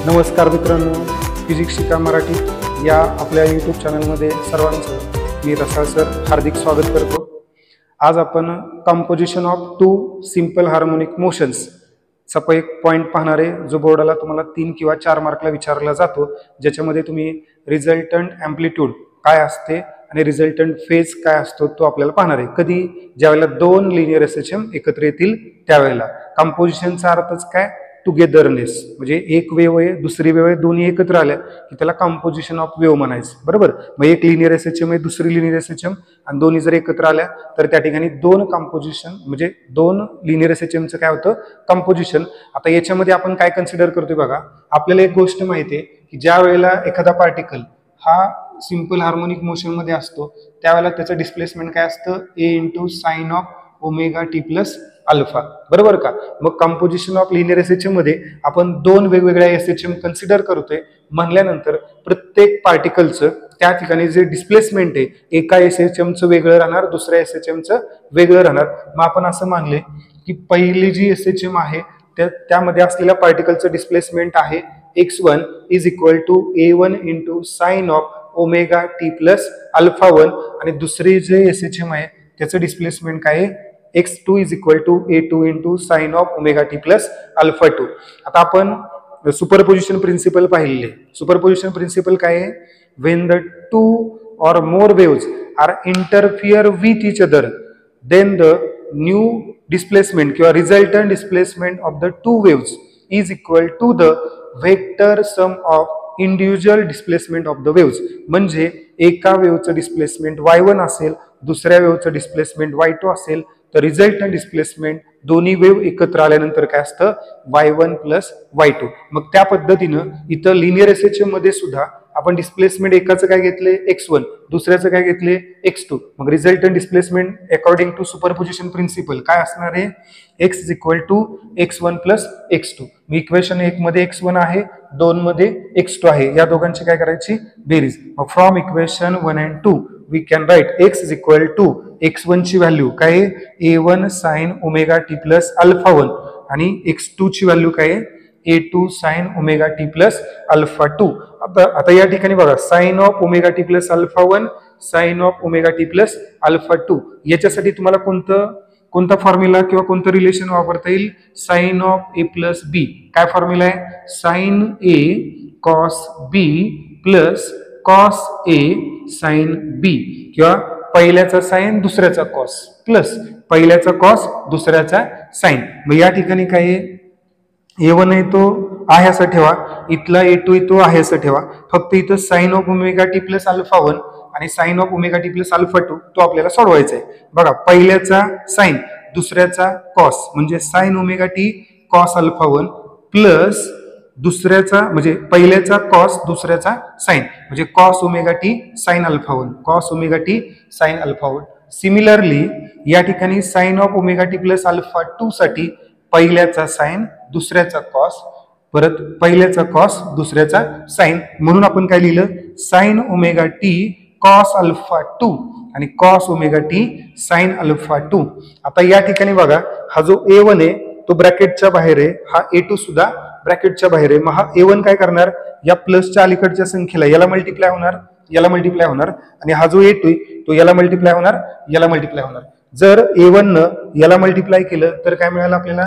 नमस्कार मित्रांनो, फिजिक्स शिका मराठी या आपल्या यूट्यूब चॅनलमध्ये सर्वांचं मी रसाळ सर हार्दिक स्वागत करतो। आज आपण composition of two simple harmonic motions चा एक पॉइंट पाहणार आहे, जो बोर्डाला तुम्हाला 3 किंवा 4 मार्कला विचारला जातो, ज्याच्यामध्ये तुम्ही रिझल्टंट एम्प्लिट्यूड काय असते आणि रिझल्टंट फेज काय असतो तो आपल्याला पाहणार आहे। कधी ज्यावेळेला 2 लिनियर एसएचएम एकत्र येतील त्यावेळेला। कंपोजिशनचा अर्थच काय, टुगेदरनेस, म्हणजे एक वेव आहे दुसरी वेव आहे दोन्ही एकत्र आल्या की त्याला कंपोजिशन ऑफ वेव म्हणायचं, बरोबर। मग एक लिनियर एसएचएम आहे दुसरी लिनियर एसएचएम आणि दोन्ही जर एकत्र आल्या तर त्या ठिकाणी 2 कंपोजिशन म्हणजे 2 लिनियर एसएचएमचं काय होतं, कंपोजिशन। आता याच्यामध्ये आपण काय कन्सिडर करतोय बघा, आपल्याला एक गोष्ट माहिती आहे की ज्या वेळेला एखादा पार्टिकल हा सिंपल हार्मोनिक मोशन मध्ये असतो त्यावेळेला त्याचं डिस्प्लेसमेंट काय असतं, a × sin of omega t plus alpha, बरोबर का। मग कंपोजिशन ऑफ लिनियर एसएचएम मध्ये आपण 2 वेगवेगळ्या एसएचएम कन्सिडर करतोय म्हणल्यानंतर प्रत्येक पार्टिकलचं त्या ठिकाणी जे डिस्प्लेसमेंट आहे एका एसएचएमचं वेगळं राहणार, दुसऱ्या एसएचएमचं वेगळं राहणार। मग आपण असं मानले की पहिली जी एसएचएम आहे त्यामध्ये असलेल्या पार्टिकलचं डिस्प्लेसमेंट आहे x1 = a1 × sin of omega t plus alpha 1 आणि दुसरी जे एसएचएम आहे त्याचं डिस्प्लेसमेंट काय आहे, x2 = a2 × sin of omega t plus alpha 2। आता आपण सुपरपोजिशन प्रिन्सिपल पाहिले। सुपरपोजिशन प्रिन्सिपल काय आहे, when the 2 or more waves are interfere with each other then the new displacement किंवा resultant displacement of the 2 waves is equal to the vector sum of individual displacement of the waves। म्हणजे एका वेव्हचं displacement y1 असेल दुसऱ्या वेव्हचं displacement y2 असेल तर resultant displacement दोन्ही wave एकत्र आल्यानंतर काय असतं, y1 + y2। मग त्या पद्धतीनं इथं लिनियर एसएचएम मध्ये सुद्धा आपण डिस्प्लेसमेंट एकाचं काय घेतले x1 दुसऱ्याचं काय घेतले x2। मग resultant displacement according to superposition principle काय असणार आहे, x = x1 + x2। मग इक्वेशन 1 मध्ये x1 आहे 2 मध्ये x2 आहे, या दोघांची काय करायची बेरीज। मग from equation 1 and 2 we can write x = x1 ची व्हॅल्यू काय आहे, a1 sin omega t plus alpha 1 आणि x2 ची व्हॅल्यू काय आहे, a2 sin omega t plus alpha 2। आता या ठिकाणी बघा sin of omega t plus alpha 1 sin of omega t plus alpha 2 याच्यासाठी तुम्हाला कोणता फॉर्म्युला किंवा कोणतं रिलेशन वापरता येईल, sin ऑफ a + b। काय फॉर्म्युला आहे, sin a cos b plus cos a sin b किंवा पहिल्याचा साइन दुसऱ्याचा कॉस प्लस पहिल्याचा कॉस दुसऱ्याचा साइन। मग या ठिकाणी काय आहे, a1 आहे तो आहे असं ठेवा, इथला a2 आहे तो आहे असं ठेवा, फक्त इथं sin of omega t plus alpha 1 आणि sin of omega t plus alpha 2 तो आपल्याला सोडवायचा आहे। बघा पहिल्याचा साइन दुसऱ्याचा कॉस म्हणजे sin omega T cos alpha 1 plus दुसऱ्याचा म्हणजे पहिल्याचा कॉस दुसऱ्याचा साइन म्हणजे cos omega T sign alpha 1 cos omega T sign alpha 1। Similarly या ठिकाणी sin of omega t plus alpha 2 साठी पहिल्याचा साइन दुसऱ्याचा कॉस परत पहिल्याचा कॉस दुसऱ्याचा साइन, म्हणून आपण काय लिहिलं, sin omega T cos alpha 2 आणि cos omega T sign alpha 2। आता या ठिकाणी बघा हा जो a1 आहे तो ब्रॅकेटच्या बाहेर आहे, हा a2 सुद्धा ब्रॅकेटच्या बाहेर आहे। मग हा a1 काय करणार, या प्लसच्या अलीकडच्या संख्येला याला मल्टिप्लाय होणार याला मल्टिप्लाय होणार आणि हा जो a2 आहे तो याला मल्टिप्लाय होणार याला मल्टिप्लाय होणार। जर a1 न याला मल्टिप्लाय केलं तर काय मिळालं आपल्याला,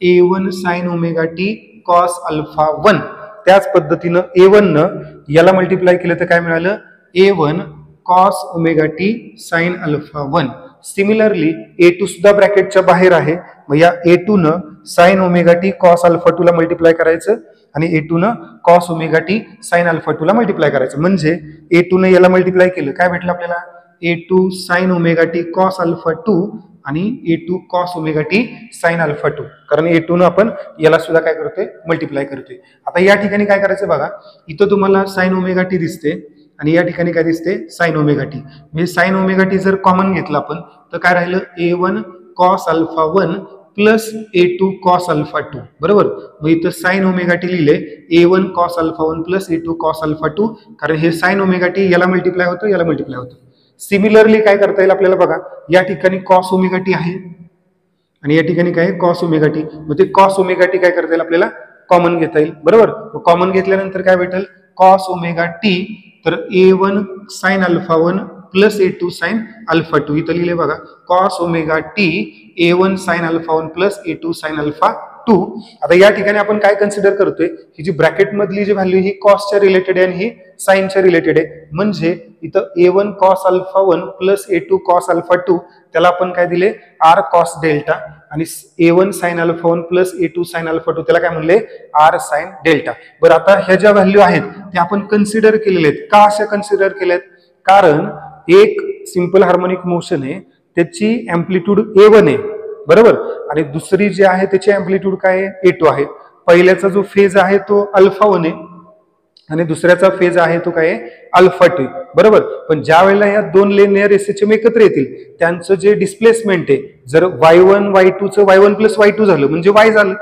a1 sin omega T cos alpha 1। त्याच पद्धतीनं a1 न याला मल्टिप्लाय केलं तर काय मिळालं, a1 cos omega T sign alpha 1। Similarly a2 सुद्धा ब्रॅकेटच्या बाहेर आहे, मग या a2 न sign omega T cos alpha 2 ला मल्टिप्लाय करायचं आणि a2 न cos omega T sign alpha 2 ला मल्टिप्लाय करायचं। म्हणजे a2 न याला मल्टिप्लाय केलं काय भेटलं आपल्याला, a2 sign omega T cos alpha 2 आणि a2 cos omega T sign alpha 2, कारण a2 न आपण याला सुद्धा काय करतोय मल्टिप्लाय करतोय। आता या ठिकाणी काय करायचं बघा, इथं तुम्हाला साइन ओमेगा टी दिसते आणि या ठिकाणी काय दिसते, साइन ओमेगा टी। म्हणजे साइन ओमेगा टी जर कॉमन घेतलं आपण तर काय राहिलं, a1 cos alpha 1 plus a2 cos alpha 2, बरोबर। मग इथं साइन ओमेगा टी लिहिले a1 cos alpha 1 plus a2 cos alpha 2, कारण हे साइन ओमेगा टी याला मल्टिप्लाय होतं याला मल्टिप्लाय होतं। सिमिलरली काय करता येईल आपल्याला बघा, या ठिकाणी कॉस ओमेगा टी आहे आणि या ठिकाणी काय कॉस ओमेगा टी, मग ते कॉस ओमेगा टी काय करता येईल आपल्याला कॉमन घेता येईल बरोबर. कॉमन घेतल्यानंतर काय भेटेल कॉस ओमेगा टी, तर A1 sign alpha 1 plus A2 sine alpha 2 इथं लिहिले बघा cos omega T A1 sign alpha 1 plus A2 sine alpha 2. आता या ठिकाणी आपण काय कन्सिडर करतोय ही जी ब्रॅकेट मधली जी व्हॅल्यू ही कॉसच्या रिलेटेड आहे आणि ही साइनच्या रिलेटेड आहे. म्हणजे इथं A1 cos alpha 1 plus A2 cos alpha 2 त्याला आपण काय दिले आर कॉस डेल्टा, आणि A1 sign alpha 1 plus A2 sine alpha 2 त्याला काय म्हणले आर साइन डेल्टा. बरं आता ह्या ज्या व्हॅल्यू आहेत त्या आपण कन्सिडर केलेल्या आहेत. का अशा कन्सिडर केल्यात, कारण एक सिंपल हार्मोनिक मोशन आहे त्याची अँप्लिट्यूड A1 आहे बरोबर, आणि दुसरी जी आहे त्याची अँप्लिट्यूड काय आहे A2 आहे. पहिल्याचा जो फेज आहे तो अल्फा 1 आहे आणि दुसऱ्याचा फेज आहे तो काय अल्फा 2 बरोबर. पण ज्या वेळेला या दोन लिनियर एसएचएम एकत्र येतील त्यांचं जे डिस्प्लेसमेंट आहे, जर y1 y2 चं y1 प्लस y2 झालं म्हणजे y झालं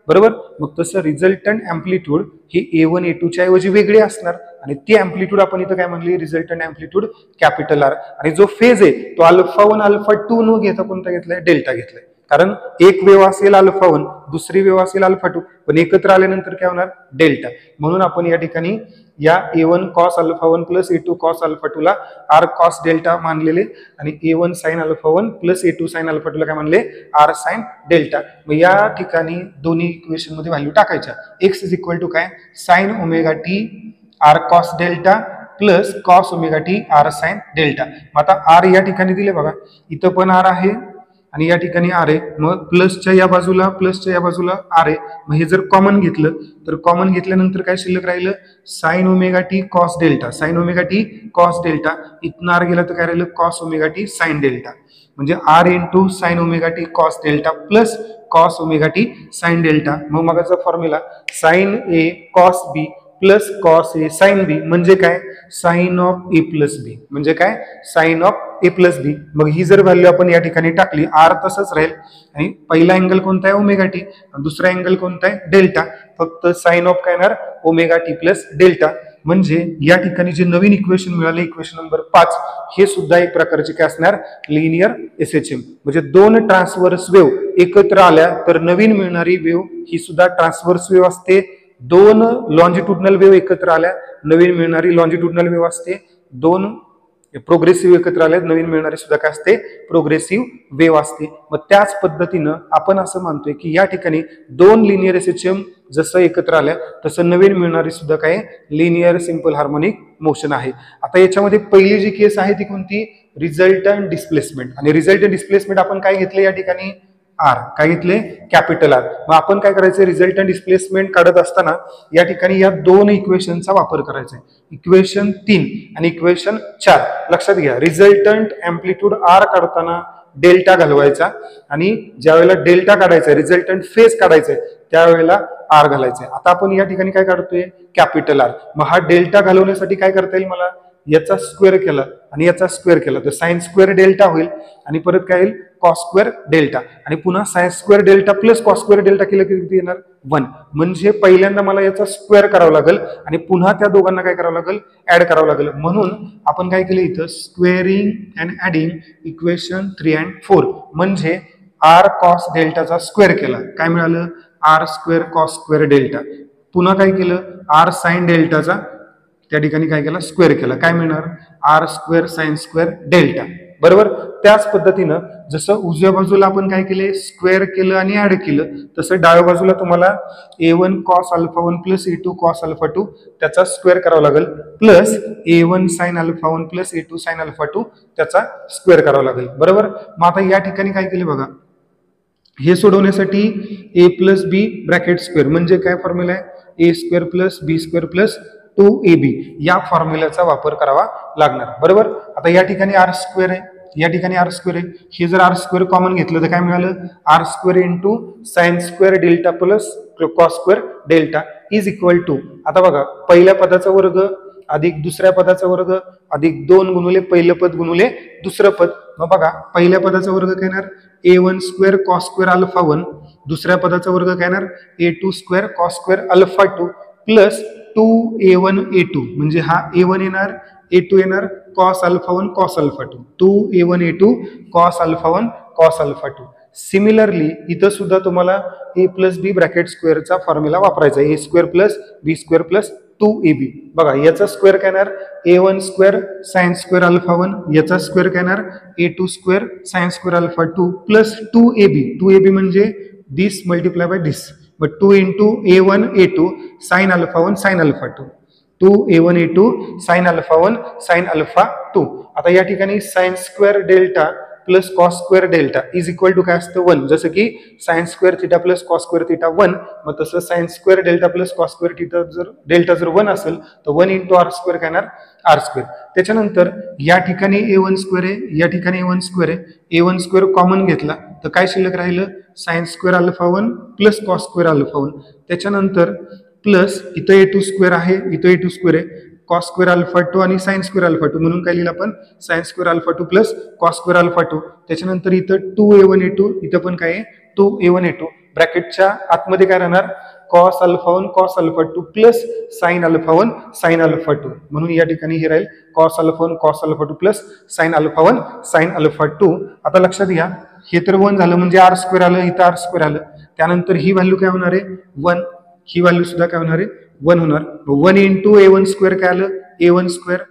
बरोबर. मग तसं रिझल्टंट अँप्लिट्यूड ही A1 A2 च्या ऐवजी वेगळी असणार, आणि ती अँप्लिट्यूड आपण इथं काय म्हणली रिझल्टंट अँप्लिट्यूड कॅपिटल आर. आणि जो फेज आहे तो अल्फा 1 अल्फा 2 न घेता कोणता घेतलाय डेल्टा घेतलाय, कारण एक वेव असेल अल्फा 1 दुसरी वेव असेल अल्फा 2 पण एकत्र आल्यानंतर काय होणार डेल्टा. म्हणून आपण या ठिकाणी या A1 cos alpha 1 plus A2 cos alpha 2 ला आर कॉस डेल्टा मानलेले, आणि A1 sign alpha 1 plus A2 sine alpha 2 ला काय मानले आर साइन डेल्टा. मग या ठिकाणी दोन्ही इक्वेशन मध्ये व्हॅल्यू टाकायच्या. x इज इक्वल टू काय sine omega t R cos delta plus cos omega t R sine delta. मग आता आर या ठिकाणी दिले बघा, इथं पण आर आहे आणि या ठिकाणी आर आहे, मग प्लसच्या या बाजूला आर आहे. मग हे जर कॉमन घेतलं तर कॉमन घेतल्यानंतर काय शिल्लक राहिलं sine omega T cos delta, sine omega T cos delta. इथनं आर गेला तर काय राहिलं cos omega T sine delta, म्हणजे R into sine omega T cos delta plus cos omega T sine delta. मग मगाचा formula sine A cos B plus cos A sine B म्हणजे काय sine of A plus B, म्हणजे काय sine of A plus B. मग ही जर value आपण या ठिकाणी टाकली आर तसंच राहील, आणि पहिला अँगल कोणता आहे ओमेगा टी, दुसरा अँगल कोणता आहे डेल्टा, फक्त साइन ऑफ काय येणार ओमेगा टी प्लस डेल्टा. म्हणजे या ठिकाणी जे नवीन इक्वेशन मिळाले इक्वेशन नंबर 5 हे सुद्धा एक प्रकारचे काय असणार लिनियर एसएचएम. म्हणजे दोन ट्रान्सव्हर्स वेव्ह एकत्र आल्या तर नवीन मिळणारी वेव्ह ही सुद्धा ट्रान्सव्हर्स वेव्ह असते. दोन लॉन्जिट्युडनल वेव्ह एकत्र आल्या नवीन मिळणारी लॉन्जिट्युडनल वेव्ह असते. दोन प्रोग्रेसिव्ह एकत्र आल्या नवीन मिळणारी सुद्धा काय असते प्रोग्रेसिव्ह वेव्ह असते. मग त्याच पद्धतीनं आपण असं मानतोय की या ठिकाणी दोन लिनियर एसएचएम जसं एकत्र आल्या तसं नवीन मिळणारी सुद्धा काय लिनियर सिंपल हार्मोनिक मोशन आहे. आता याच्यामध्ये पहिली जी केस आहे ती कोणती रिझल्टंट डिस्प्लेसमेंट, आणि रिझल्टंट डिस्प्लेसमेंट आपण काय घेतले या ठिकाणी आर, काय घेतले कॅपिटल आर. मग आपण काय करायचं रिझल्टंट डिस्प्लेसमेंट काढत असताना या ठिकाणी या दोन इक्वेशनचा वापर करायचा आहे, इक्वेशन 3 आणि इक्वेशन 4. लक्षात घ्या रिझल्टंट अँप्लिट्यूड आर काढताना डेल्टा घालवायचा, आणि ज्या वेळेला डेल्टा काढायचा रिझल्टंट फेज काढायचा त्यावेळेला आर घालायचा. आता आपण या ठिकाणी काय काढतोय कॅपिटल आर. मग हा डेल्टा घालवण्यासाठी काय करता येईल मला याचा स्क्वेअर केला आणि याचा स्क्वेअर केला तर साइन स्क्वेअर डेल्टा होईल, आणि परत काय येईल कॉस स्क्वेअर डेल्टा, आणि पुन्हा sign square delta plus cos square delta केलं की किती येणार 1. म्हणजे पहिल्यांदा मला याचा स्क्वेअर करावं लागेल आणि पुन्हा त्या दोघांना काय करावं लागेल ऍड करावं लागेल. म्हणून आपण काय केलं इथं squaring and adding equation 3 and 4, म्हणजे आर कॉस डेल्टाचा स्क्वेअर केला काय मिळालं R square cos square delta. पुन्हा काय केलं आर साइन डेल्टाचा त्या ठिकाणी काय केला स्क्वेअर केला काय मिळणार R square sine square delta बरोबर. त्याच पद्धतीनं जसं उजव्या बाजूला आपण काय केले स्क्वेअर केलं आणि ऍड केलं, तसं डाव्या बाजूला तुम्हाला A1 cos alpha 1 plus A2 cos alpha 2 त्याचा स्क्वेअर करावा लागेल, plus A1 sign alpha 1 plus A2 sine alpha 2 त्याचा स्क्वेअर करावा लागेल बरोबर. मग आता या ठिकाणी काय केले बघा, हे सोडवण्यासाठी a plus B bracket square म्हणजे काय फॉर्म्युला आहे a square plus B square plus 2ab या फॉर्म्युल्याचा वापर करावा लागणार बरोबर. आता या ठिकाणी आर स्क्वेअर आहे, या ठिकाणी आर स्क्वेअर आहे, हे जर आर स्क्वेअर कॉमन घेतलं तर काय मिळालं R square into sine square delta plus cos square delta is equal to. आता बघा पहिल्या पदाचा वर्ग अधिक दुसऱ्या पदाचा वर्ग अधिक 2 गुणुले पहिलं पद गुणुले दुसरं पद. मग बघा पहिल्या पदाचा वर्ग काय येणार a1 square cos square alpha 1, दुसऱ्या पदाचा वर्ग काय येणार a2 square cos square alpha 2 plus 2a1 a2 म्हणजे हा a1 येणार a2 येणार cos alpha 1 cos alpha 2 2a1 a2 cos alpha 1 cos alpha 2. Similarly इथं सुद्धा तुम्हाला a प्लस बी ब्रॅकेट स्क्वेअरचा फॉर्म्युला वापरायचा आहे. a square plus B square plus 2ab. बघा याचा स्क्वेअर काय येणार a1 square sine square alpha 1, याचा स्क्वेअर काय येणार a2 square sine square alpha 2 plus 2ab म्हणजे this multiply by this, but 2 into a1 a2 sine alpha 1 sine alpha 2, 2a1 a2 sine alpha 1 sine alpha 2. आता या ठिकाणी sine square delta plus cos square delta is equal to काय असतं 1. जसं की sine square theta plus cos square theta 1, मग तसं sine square delta plus cos square theta जर डेल्टा जर 1 असेल तर 1 इंटू आर स्क्वेअर काय येणार आर स्क्वेअर. त्याच्यानंतर या ठिकाणी a1 स्क्वेअर आहे, या ठिकाणी a1 स्क्वेअर आहे, a1 स्क्वेअर कॉमन घेतला तर काय शिल्लक राहिलं sign square alpha 1 plus cos square alpha 1. त्याच्यानंतर प्लस इथं a2 स्क्वेअर आहे, इथं a2 स्क्वेअर आहे, कॉस स्क्वेअर अल्फा 2 आणि साइन स्क्वेअर अल्फा 2 म्हणून काय लिहिलं आपण sign square alpha 2 plus cos square alpha 2. त्याच्यानंतर इथं 2a1 a2, इथं पण काय आहे 2a1 a2, ब्रॅकेटच्या आतमध्ये काय राहणार cos alpha 1 cos alpha 2 plus sign alpha 1 sine alpha 2, म्हणून या ठिकाणी हे राहील cos alpha 1 cos alpha 2 plus sign alpha 1 sine alpha 2. आता लक्षात घ्या हे तर 1 झालं म्हणजे आर स्क्वेअर आलं, इथं आर स्क्वेअर आलं. त्यानंतर ही व्हॅल्यू काय होणार आहे 1, ही व्हॅल्यू सुद्धा काय होणार आहे 1 होणार. 1 इंटू a1 स्क्वेअर काय आलं a1 square,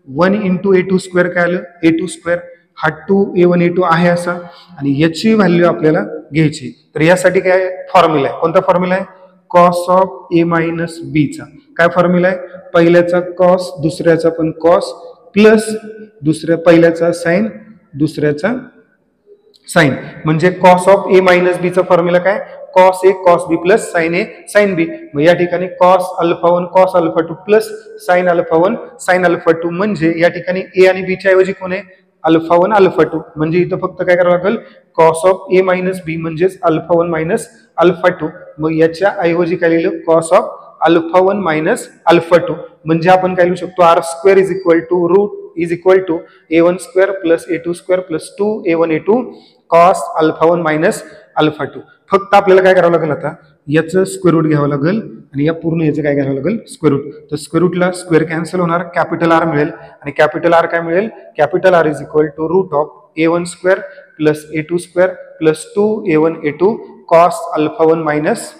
1 into a2 square काय आलं a2 स्क्वेअर, हा 2a1 a2 आहे असा आणि याची व्हॅल्यू आपल्याला घ्यायची. तर यासाठी काय फॉर्म्युला आहे, कोणता फॉर्म्युला आहे कॉस ऑफ a मायनस बी चा. काय फॉर्म्युला आहे पहिल्याचा कॉस दुसऱ्याचा पण कॉस प्लस पहिल्याचा साइन दुसऱ्याचा साइन, म्हणजे कॉस ऑफ a मायनस बी चा फॉर्म्युला काय cos A cos B plus sign A sine बी. मग या ठिकाणी cos alpha 1 cos alpha 2 plus sign alpha 1 sine alpha 2, म्हणजे या ठिकाणी ए आणि बी च्या ऐवजी कोण आहे अल्फा 1 अल्फा 2, म्हणजे इथं फक्त काय करावं लागेल कॉस ऑफ ए मायनस बी म्हणजेच अल्फा 1 मायनस अल्फा 2. मग याच्या ऐवजी काय लिहिलं cos of alpha 1 minus alpha 2, म्हणजे आपण काय लिहू शकतो R square is equal to root is equal to a1 square plus a2 square plus 2a1 a2 cos alpha 1 minus alpha 2. फक्त आपल्याला काय करावं लागेल आता याचं स्क्वेअर रूट घ्यावं लागेल आणि या पूर्ण याचं काय घ्यावं लागेल स्क्वेअर रूट. तर स्क्वेअर रूटला स्क्वेअर कॅन्सल होणार, कॅपिटल आर मिळेल आणि कॅपिटल आर काय मिळेल capital R is equal to root of a1 square plus a2 square plus 2a1 a2 cos alpha 1 minus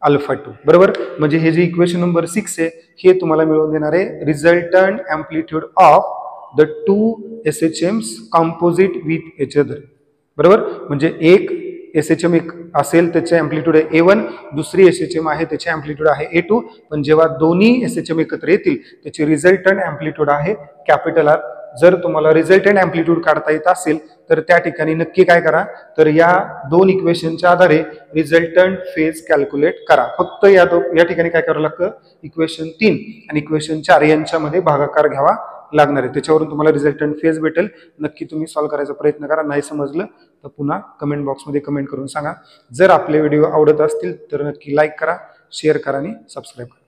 alpha 2. बरोबर, म्हणजे हे जे इक्वेशन नंबर 6 आहे हे तुम्हाला मिळवून देणार आहे resultant amplitude of the two SHMs composite with H other. बरोबर, म्हणजे एक SHM एक असेल त्याचे अँप्लिट्यूड आहे a1, दुसरी SHM आहे त्याचे अँप्लिट्यूड आहे a2, पण जेव्हा दोन्ही SHM एकत्र येतील त्याचे रिझल्टंट अँप्लिट्यूड आहे कॅपिटल आर. जर तुम्हाला रिझल्टंट अँप्लिट्यूड काढता येत असेल तर त्या ठिकाणी नक्की काय करा तर या दोन इक्वेशनच्या आधारे रिझल्टंट फेज कॅल्क्युलेट करा. फक्त या ठिकाणी काय करावं लागतं इक्वेशन 3 आणि इक्वेशन 4 यांच्यामध्ये भागाकार घ्यावा लागणार आहे, त्याच्यावरून तुम्हाला रिझल्टंट फेज भेटेल. नक्की तुम्ही सॉल्व्ह करायचा प्रयत्न करा, नाही समजलं तर पुन्हा कमेंट बॉक्समध्ये कमेंट करून सांगा. जर आपले व्हिडिओ आवडत असतील तर नक्की लाईक करा, शेअर करा आणि सबस्क्राईब करा.